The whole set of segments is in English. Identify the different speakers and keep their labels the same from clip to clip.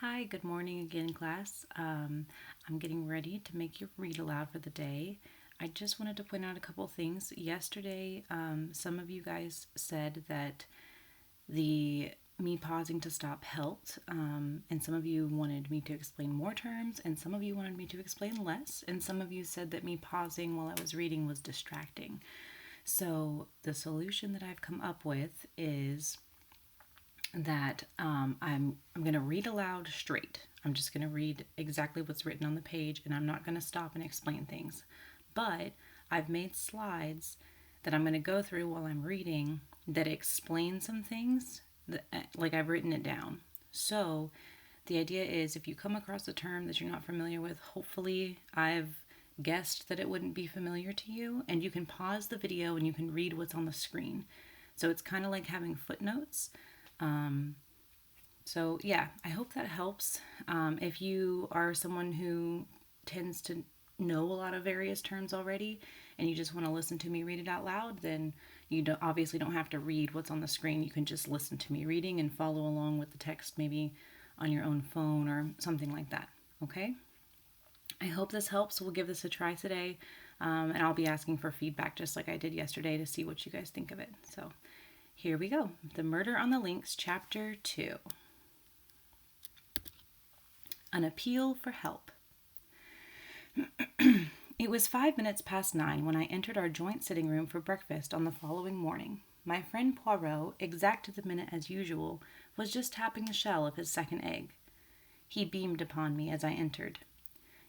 Speaker 1: Hi, good morning again, class. I'm getting ready to make you read aloud for the day. I just wanted to point out a couple things. Yesterday, some of you guys said that the me pausing to stop helped, and some of you wanted me to explain more terms, and some of you wanted me to explain less, and some of you said that me pausing while I was reading was distracting. So the solution that I've come up with is that I'm going to read aloud straight. I'm just going to read exactly what's written on the page, and I'm not going to stop and explain things. But I've made slides that I'm going to go through while I'm reading that explain some things that, like I've written it down. So the idea is if you come across a term that you're not familiar with, hopefully I've guessed that it wouldn't be familiar to you, and you can pause the video and you can read what's on the screen. So it's kind of like having footnotes. Um, so, yeah, I hope that helps. If you are someone who tends to know a lot of various terms already and you just want to listen to me read it out loud, then you obviously don't have to read what's on the screen. You can just listen to me reading and follow along with the text, maybe on your own phone or something like that. Okay? I hope this helps. We'll give this a try today, and I'll be asking for feedback just like I did yesterday to see what you guys think of it. So, here we go. The Murder on the Links, Chapter 2. An Appeal for Help. It was 5 minutes past 9 when I entered our joint sitting room for breakfast on the following morning. My friend Poirot, exact to the minute as usual, was just tapping the shell of his second egg. He beamed upon me as I entered.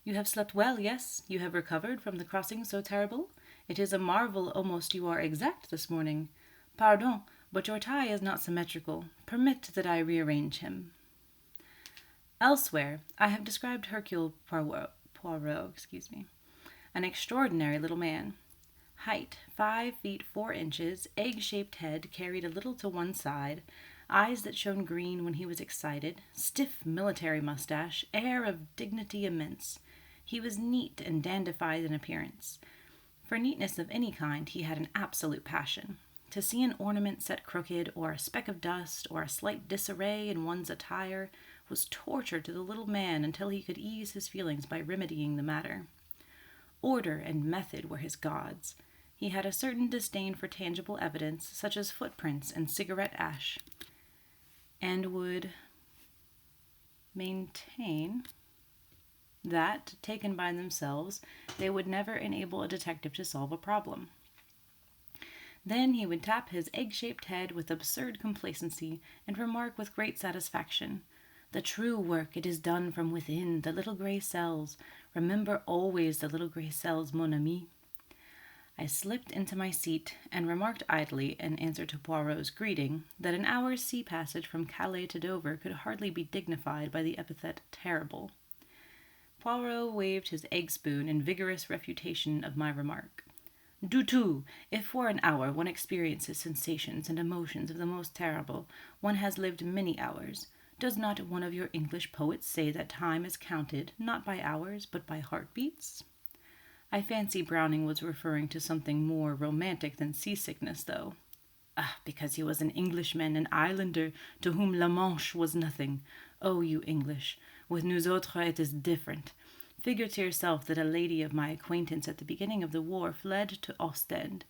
Speaker 1: You have slept well, yes? You have recovered from the crossing so terrible? It is a marvel almost you are exact this morning. Pardon, but your tie is not symmetrical. Permit that I rearrange him. Elsewhere, I have described Hercule Poirot, an extraordinary little man. Height, 5 feet 4 inches, egg-shaped head carried a little to one side, eyes that shone green when he was excited, stiff military mustache, air of dignity immense. He was neat and dandified in appearance. For neatness of any kind he had an absolute passion. To see an ornament set crooked, or a speck of dust, or a slight disarray in one's attire, was torture to the little man until he could ease his feelings by remedying the matter. Order and method were his gods. He had a certain disdain for tangible evidence, such as footprints and cigarette ash, and would maintain that, taken by themselves, they would never enable a detective to solve a problem. Then he would tap his egg-shaped head with absurd complacency and remark with great satisfaction, "The true work, it is done from within, the little gray cells. Remember always the little gray cells, mon ami." I slipped into my seat and remarked idly, in answer to Poirot's greeting, that an hour's sea passage from Calais to Dover could hardly be dignified by the epithet terrible. Poirot waved his egg-spoon in vigorous refutation of my remark. Du tout. If for an hour one experiences sensations and emotions of the most terrible, one has lived many hours. Does not one of your English poets say that time is counted, not by hours, but by heartbeats? I fancy Browning was referring to something more romantic than seasickness, though. Ah, because he was an Englishman, an islander, to whom La Manche was nothing. Oh, you English, with nous autres it is different. Figure to yourself that a lady of my acquaintance at the beginning of the war fled to Ostend.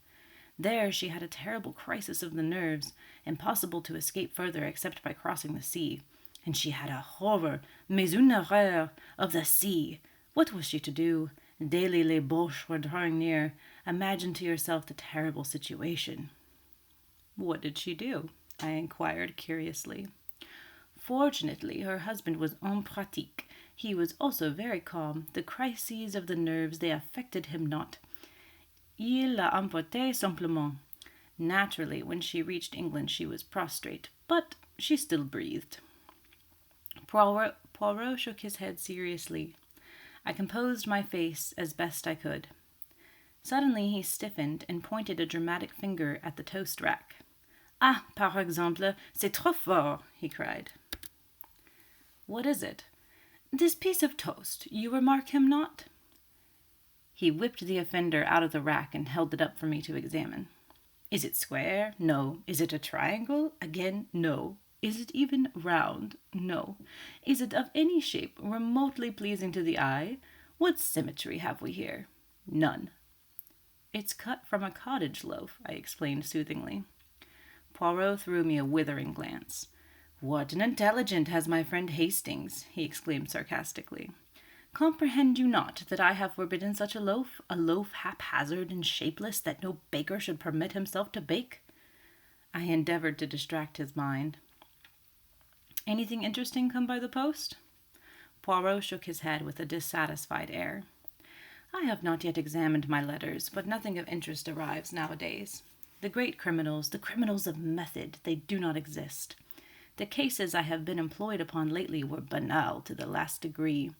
Speaker 1: There she had a terrible crisis of the nerves, impossible to escape further except by crossing the sea. And she had a horror, mais une horreur, of the sea. What was she to do? Daily les Boches were drawing near. Imagine to yourself the terrible situation. What did she do? I inquired curiously. Fortunately, her husband was en pratique. He was also very calm. The crises of the nerves, they affected him not. Il l'a emporté simplement. Naturally, when she reached England, she was prostrate, but she still breathed. Poirot shook his head seriously. I composed my face as best I could. Suddenly he stiffened and pointed a dramatic finger at the toast rack. Ah, par exemple, c'est trop fort, he cried. What is it? This piece of toast, you remark him not? He whipped the offender out of the rack and held it up for me to examine. Is it square? No. Is it a triangle? Again, no. Is it even round? No. Is it of any shape remotely pleasing to the eye? What symmetry have we here? None. It's cut from a cottage loaf, I explained soothingly. Poirot threw me a withering glance. What an intelligence has my friend Hastings, he exclaimed sarcastically. Comprehend you not that I have forbidden such a loaf haphazard and shapeless that no baker should permit himself to bake? I endeavored to distract his mind. Anything interesting come by the post? Poirot shook his head with a dissatisfied air. I have not yet examined my letters, but nothing of interest arrives nowadays. The great criminals, the criminals of method, they do not exist. The cases I have been employed upon lately were banal to the last degree.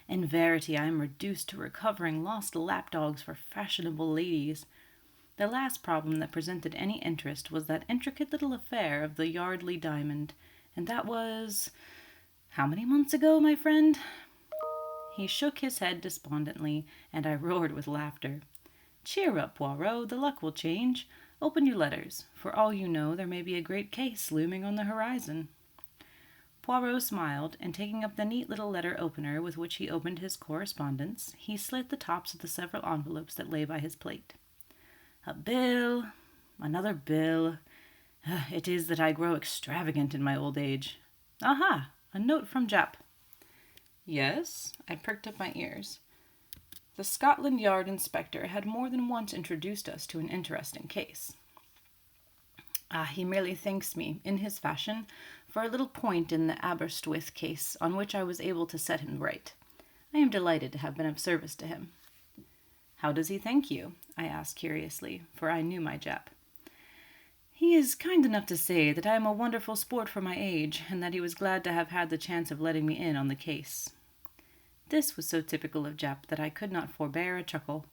Speaker 1: In verity, I am reduced to recovering lost lapdogs for fashionable ladies. The last problem that presented any interest was that intricate little affair of the Yardley diamond, and that was... how many months ago, my friend? He shook his head despondently, and I roared with laughter. Cheer up, Poirot, the luck will change. Open your letters. For all you know, there may be a great case looming on the horizon. Poirot smiled, and taking up the neat little letter opener with which he opened his correspondence, he slit the tops of the several envelopes that lay by his plate. A bill, another bill. It is that I grow extravagant in my old age. Aha! A note from Jap. Yes, I pricked up my ears. The Scotland Yard inspector had more than once introduced us to an interesting case. He merely thanks me, in his fashion, for a little point in the Aberystwyth case on which I was able to set him right. I am delighted to have been of service to him. How does he thank you? I asked curiously, for I knew my Jap. He is kind enough to say that I am a wonderful sport for my age, and that he was glad to have had the chance of letting me in on the case. This was so typical of Jap that I could not forbear a chuckle.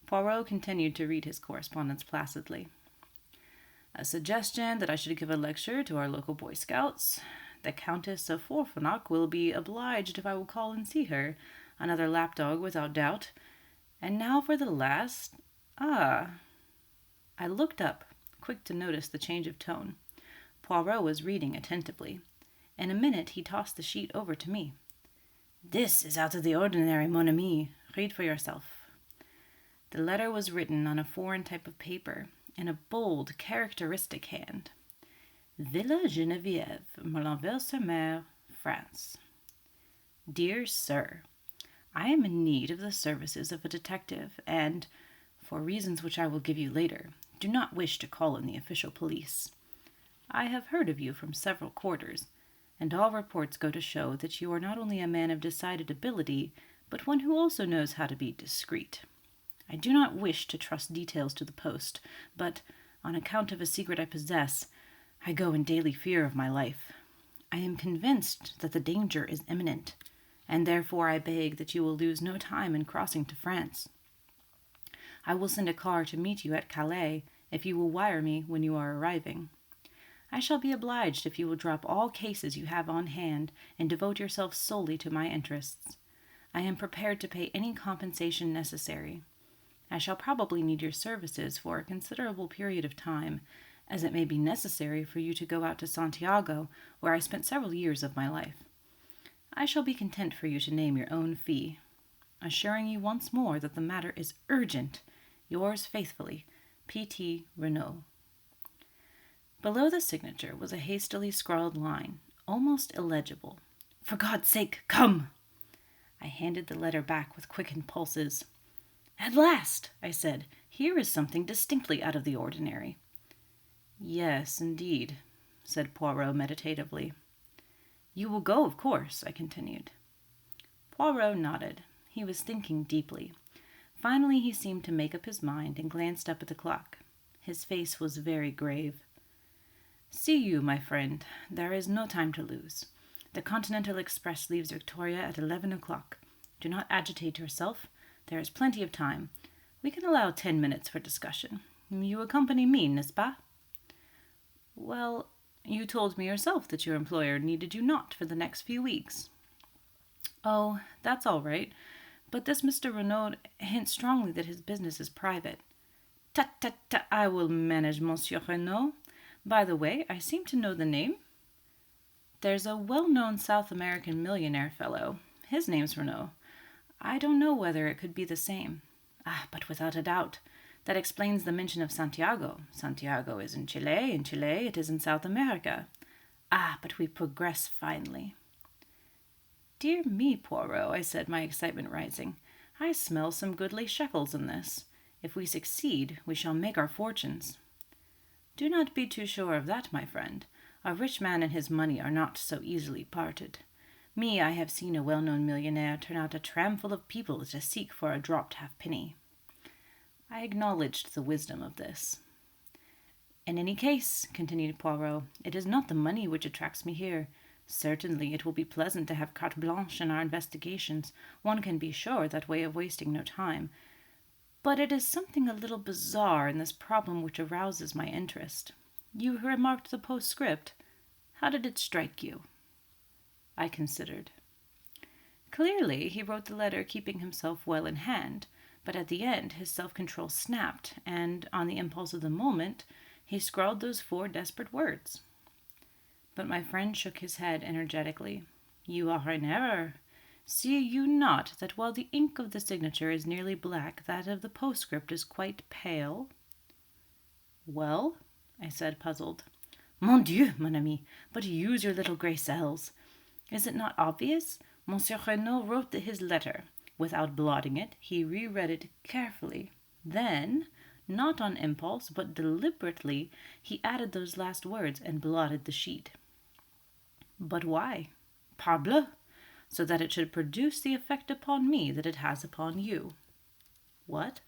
Speaker 1: Poirot continued to read his correspondence placidly. A suggestion that I should give a lecture to our local Boy Scouts. The Countess of Forfenach will be obliged if I will call and see her. Another lapdog, without doubt. And now for the last... I looked up, quick to notice the change of tone. Poirot was reading attentively. In a minute he tossed the sheet over to me. This is out of the ordinary, mon ami. Read for yourself. The letter was written on a foreign type of paper, in a bold, characteristic hand. Villa Geneviève, Malenville-sur-Mer, France. Dear Sir, I am in need of the services of a detective, and, for reasons which I will give you later, do not wish to call in the official police. I have heard of you from several quarters, and all reports go to show that you are not only a man of decided ability, but one who also knows how to be discreet. I do not wish to trust details to the post, but, on account of a secret I possess, I go in daily fear of my life. I am convinced that the danger is imminent, and therefore I beg that you will lose no time in crossing to France. I will send a car to meet you at Calais, if you will wire me when you are arriving. I shall be obliged if you will drop all cases you have on hand and devote yourself solely to my interests. I am prepared to pay any compensation necessary. I shall probably need your services for a considerable period of time, as it may be necessary for you to go out to Santiago, where I spent several years of my life. I shall be content for you to name your own fee, assuring you once more that the matter is urgent. Yours faithfully, P.T. Renaud. Below the signature was a hastily scrawled line, almost illegible. For God's sake, come! I handed the letter back with quickened pulses. At last, I said, here is something distinctly out of the ordinary. Yes, indeed, said Poirot meditatively. You will go, of course, I continued. Poirot nodded. He was thinking deeply. Finally he seemed to make up his mind and glanced up at the clock. His face was very grave. See you, my friend. There is no time to lose. The Continental Express leaves Victoria at 11 o'clock. Do not agitate yourself. There is plenty of time. We can allow 10 minutes for discussion. You accompany me, n'est-ce pas? Well, you told me yourself that your employer needed you not for the next few weeks. Oh, that's all right. But this Mr. Renaud hints strongly that his business is private. Tut, tut, tut, I will manage, Monsieur Renaud. By the way, I seem to know the name. There's a well-known South American millionaire fellow. His name's Renault. I don't know whether it could be the same. Ah, but without a doubt. That explains the mention of Santiago. Santiago is in Chile. In Chile, it is in South America. Ah, but we progress finely. Dear me, Poirot, I said, my excitement rising. I smell some goodly shekels in this. If we succeed, we shall make our fortunes. Do not be too sure of that, my friend. A rich man and his money are not so easily parted. Me, I have seen a well-known millionaire turn out a tramful of people to seek for a dropped halfpenny. I acknowledged the wisdom of this. In any case, continued Poirot, it is not the money which attracts me here. Certainly it will be pleasant to have carte blanche in our investigations. One can be sure that way of wasting no time. But it is something a little bizarre in this problem which arouses my interest. You remarked the postscript. How did it strike you? I considered. Clearly, he wrote the letter keeping himself well in hand, but at the end his self-control snapped, and, on the impulse of the moment, he scrawled those 4 desperate words. But my friend shook his head energetically. You are in error. See you not that while the ink of the signature is nearly black, that of the postscript is quite pale? Well, I said, puzzled. Mon Dieu, mon ami, but use your little grey cells. Is it not obvious? Monsieur Renault wrote his letter. Without blotting it, he reread it carefully. Then, not on impulse, but deliberately, he added those last words and blotted the sheet. But why? Parbleu! So that it should produce the effect upon me that it has upon you. What?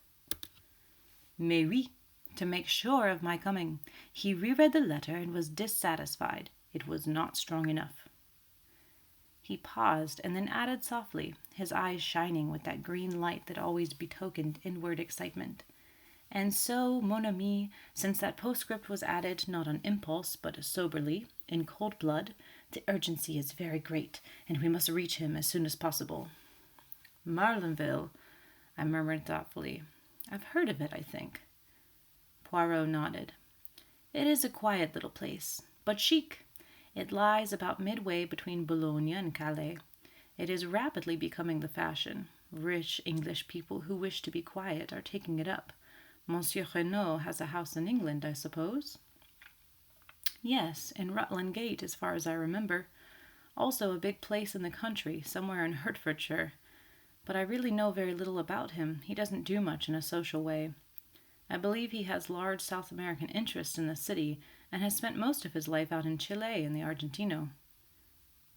Speaker 1: Mais oui, to make sure of my coming. He reread the letter and was dissatisfied. It was not strong enough. He paused and then added softly, his eyes shining with that green light that always betokened inward excitement. And so, mon ami, since that postscript was added not on impulse, but soberly, in cold blood, the urgency is very great, and we must reach him as soon as possible. Marlinville, I murmured thoughtfully. I've heard of it, I think. Poirot nodded. It is a quiet little place, but chic. It lies about midway between Boulogne and Calais. It is rapidly becoming the fashion. Rich English people who wish to be quiet are taking it up. Monsieur Renault has a house in England, I suppose? Yes, in Rutland Gate, as far as I remember. Also a big place in the country, somewhere in Hertfordshire. But I really know very little about him. He doesn't do much in a social way. I believe he has large South American interests in the city, and has spent most of his life out in Chile and the Argentino.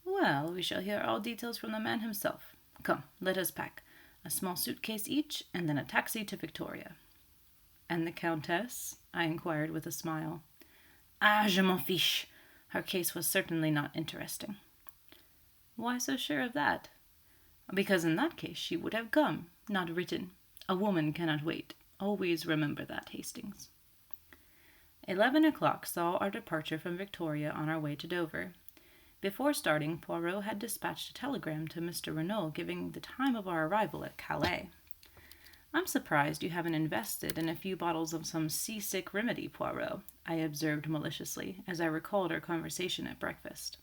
Speaker 1: Well, we shall hear all details from the man himself. Come, let us pack. A small suitcase each, and then a taxi to Victoria. And the Countess? I inquired with a smile. Ah, je m'en fiche. Her case was certainly not interesting. Why so sure of that? Because in that case she would have come, not written. A woman cannot wait. Always remember that, Hastings. 11 o'clock saw our departure from Victoria on our way to Dover. Before starting, Poirot had dispatched a telegram to Mr. Renault giving the time of our arrival at Calais. I'm surprised you haven't invested in a few bottles of some seasick remedy, Poirot, I observed maliciously, as I recalled our conversation at breakfast.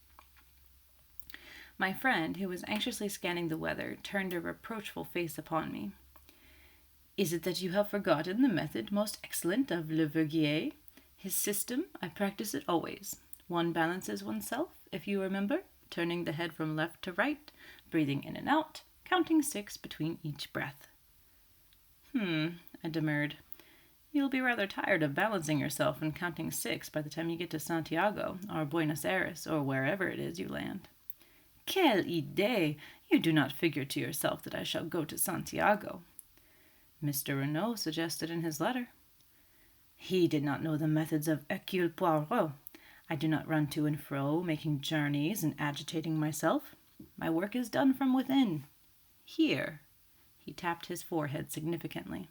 Speaker 1: My friend, who was anxiously scanning the weather, turned a reproachful face upon me. Is it that you have forgotten the method most excellent of Le Vergier? His system, I practice it always. One balances oneself, if you remember, turning the head from left to right, breathing in and out, counting 6 between each breath. I demurred. You'll be rather tired of balancing yourself and counting 6 by the time you get to Santiago, or Buenos Aires, or wherever it is you land. Quelle idée! You do not figure to yourself that I shall go to Santiago. Mr. Renault suggested in his letter. He did not know the methods of Hercule Poirot. I do not run to and fro, making journeys and agitating myself. My work is done from within. Here. He tapped his forehead significantly.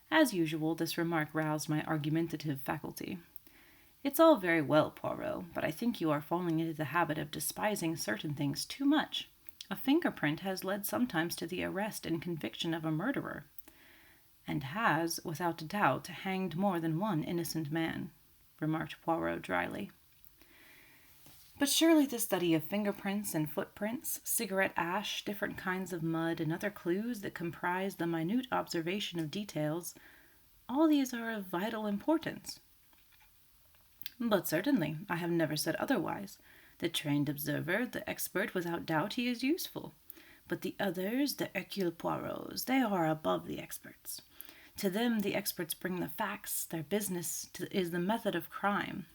Speaker 1: As usual, this remark roused my argumentative faculty. It's all very well, Poirot, but I think you are falling into the habit of despising certain things too much. A fingerprint has led sometimes to the arrest and conviction of a murderer, and has, without doubt, hanged more than one innocent man, remarked Poirot dryly. But surely the study of fingerprints and footprints, cigarette ash, different kinds of mud, and other clues that comprise the minute observation of details, all these are of vital importance. But certainly, I have never said otherwise. The trained observer, the expert, without doubt he is useful. But the others, the Hercule Poirots, they are above the experts. To them, the experts bring the facts. Their business is the method of crime.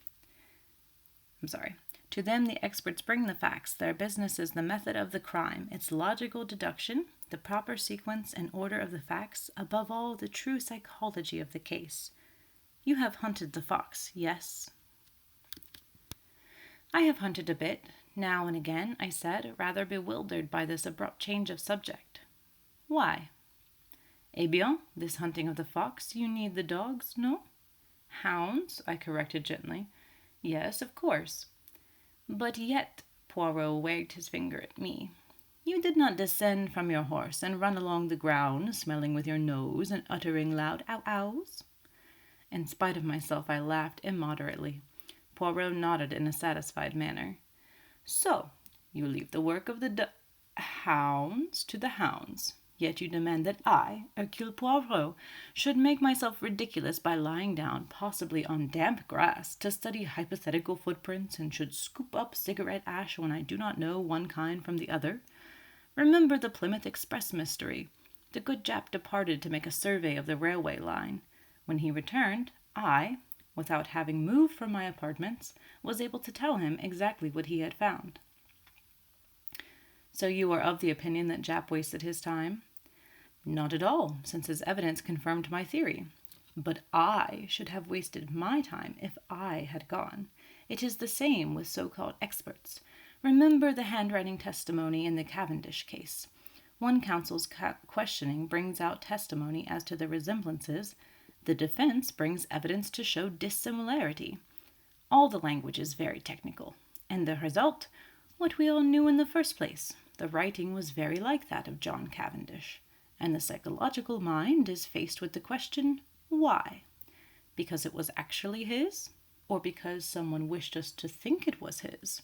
Speaker 1: To them, the experts bring the facts. Their business is the method of the crime, its logical deduction, the proper sequence and order of the facts, above all, the true psychology of the case. You have hunted the fox, yes? I have hunted a bit, now and again, I said, rather bewildered by this abrupt change of subject. Why? Eh bien, this hunting of the fox, you need the dogs, no? Hounds, I corrected gently. Yes, of course. But yet, Poirot wagged his finger at me. You did not descend from your horse and run along the ground, smelling with your nose and uttering loud ow-ows? In spite of myself, I laughed immoderately. Poirot nodded in a satisfied manner. So, you leave the work of the hounds to the hounds. Yet you demand that I, Hercule Poirot, should make myself ridiculous by lying down, possibly on damp grass, to study hypothetical footprints, and should scoop up cigarette ash when I do not know one kind from the other. Remember the Plymouth Express mystery. The good Jap departed to make a survey of the railway line. When he returned, I, without having moved from my apartments, was able to tell him exactly what he had found. So you are of the opinion that Jap wasted his time? Not at all, since his evidence confirmed my theory. But I should have wasted my time if I had gone. It is the same with so-called experts. Remember the handwriting testimony in the Cavendish case. One counsel's questioning brings out testimony as to the resemblances. The defense brings evidence to show dissimilarity. All the language is very technical. And the result? What we all knew in the first place. The writing was very like that of John Cavendish. And the psychological mind is faced with the question, why? Because it was actually his? Or because someone wished us to think it was his?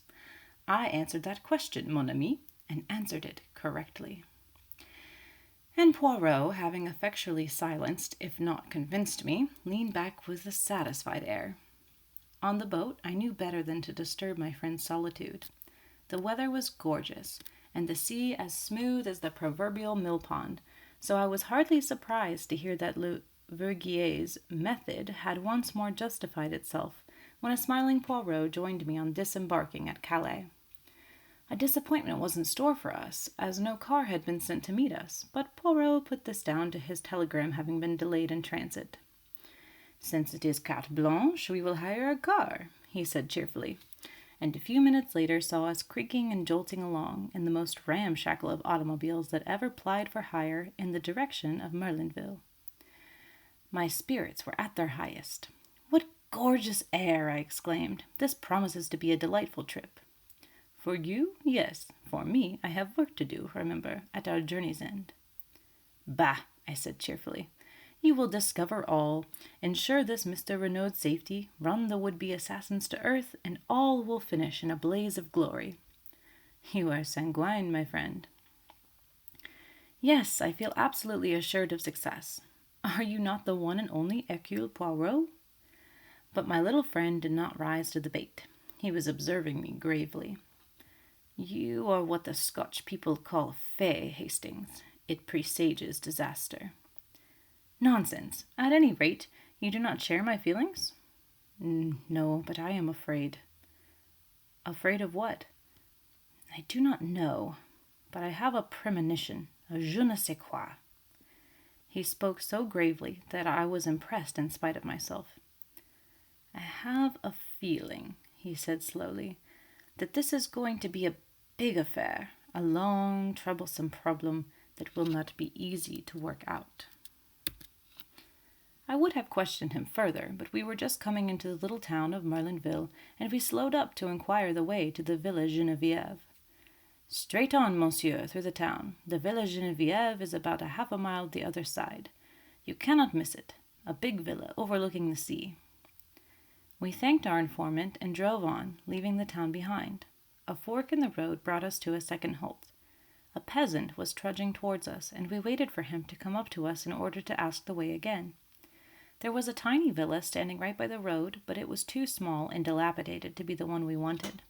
Speaker 1: I answered that question, mon ami, and answered it correctly. And Poirot, having effectually silenced, if not convinced me, leaned back with a satisfied air. On the boat, I knew better than to disturb my friend's solitude. The weather was gorgeous, and the sea as smooth as the proverbial mill-pond, so I was hardly surprised to hear that Le Vergier's method had once more justified itself when a smiling Poirot joined me on disembarking at Calais. A disappointment was in store for us, as no car had been sent to meet us, but Poirot put this down to his telegram having been delayed in transit. Since it is carte blanche, we will hire a car, he said cheerfully, and a few minutes later saw us creaking and jolting along in the most ramshackle of automobiles that ever plied for hire in the direction of Merlinville. My spirits were at their highest. What gorgeous air, I exclaimed. This promises to be a delightful trip. For you, yes. For me, I have work to do, remember, at our journey's end. Bah, I said cheerfully. You will discover all, ensure this Mr. Renaud's safety, run the would-be assassins to earth, and all will finish in a blaze of glory. You are sanguine, my friend. Yes, I feel absolutely assured of success. Are you not the one and only Hercule Poirot? But my little friend did not rise to the bait. He was observing me gravely. You are what the Scotch people call fey, Hastings. It presages disaster. Nonsense. At any rate, you do not share my feelings? No, but I am afraid. Afraid of what? I do not know, but I have a premonition, a je ne sais quoi. He spoke so gravely that I was impressed in spite of myself. I have a feeling, he said slowly, that this is going to be a big affair, a long, troublesome problem that will not be easy to work out. I would have questioned him further, but we were just coming into the little town of Merlinville, and we slowed up to inquire the way to the Villa Geneviève. Straight on, monsieur, through the town. The Villa Geneviève is about half a mile the other side. You cannot miss it. A big villa overlooking the sea. We thanked our informant and drove on, leaving the town behind. A fork in the road brought us to a second halt. A peasant was trudging towards us, and we waited for him to come up to us in order to ask the way again. There was a tiny villa standing right by the road, but it was too small and dilapidated to be the one we wanted.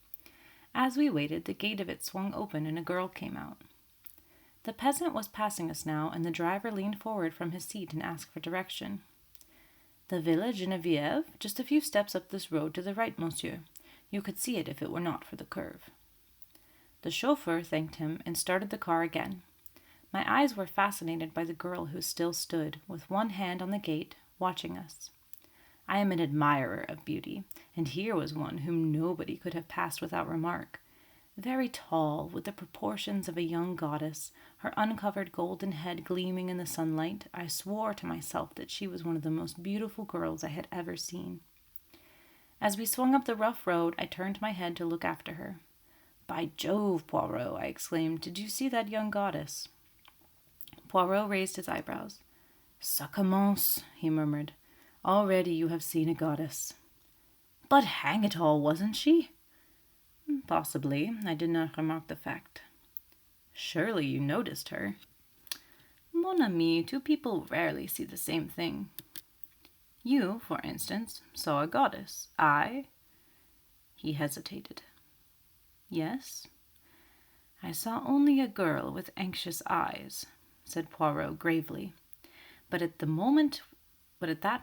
Speaker 1: As we waited, the gate of it swung open and a girl came out. The peasant was passing us now, and the driver leaned forward from his seat and asked for direction. The Villa Genevieve, just a few steps up this road to the right, monsieur. You could see it if it were not for the curve. The chauffeur thanked him and started the car again. My eyes were fascinated by the girl who still stood, with one hand on the gate, watching us. I am an admirer of beauty, and here was one whom nobody could have passed without remark. Very tall, with the proportions of a young goddess, her uncovered golden head gleaming in the sunlight, I swore to myself that she was one of the most beautiful girls I had ever seen. As we swung up the rough road, I turned my head to look after her. By Jove, Poirot, I exclaimed, did you see that young goddess? Poirot raised his eyebrows. Ça commence, he murmured. Already you have seen a goddess. But hang it all, wasn't she? Possibly. I did not remark the fact. Surely you noticed her. Mon ami, two people rarely see the same thing. You, for instance, saw a goddess. I? He hesitated. Yes? I saw only a girl with anxious eyes, said Poirot gravely. But at that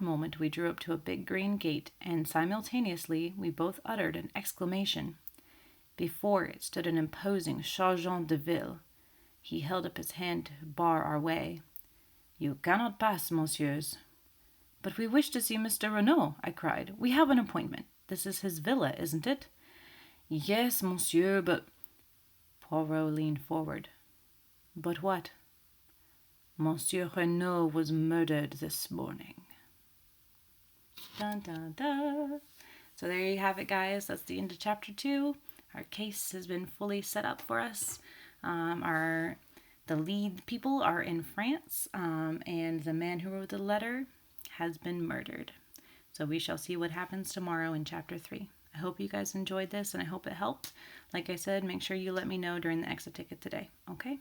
Speaker 1: moment we drew up to a big green gate, and simultaneously we both uttered an exclamation. Before it stood an imposing sergeant de ville. He held up his hand to bar our way. You cannot pass, monsieurs. But we wish to see Mr. Renaud, I cried. We have an appointment. This is his villa, isn't it? Yes, monsieur, but... Poirot leaned forward. But what? Monsieur Renaud was murdered this morning. Dun, dun, dun. So there you have it, guys. That's the end of chapter 2. Our case has been fully set up for us. The lead people are in France, and the man who wrote the letter has been murdered. So we shall see what happens tomorrow in chapter 3. I hope you guys enjoyed this, and I hope it helped. Like I said, make sure you let me know during the exit ticket today, okay?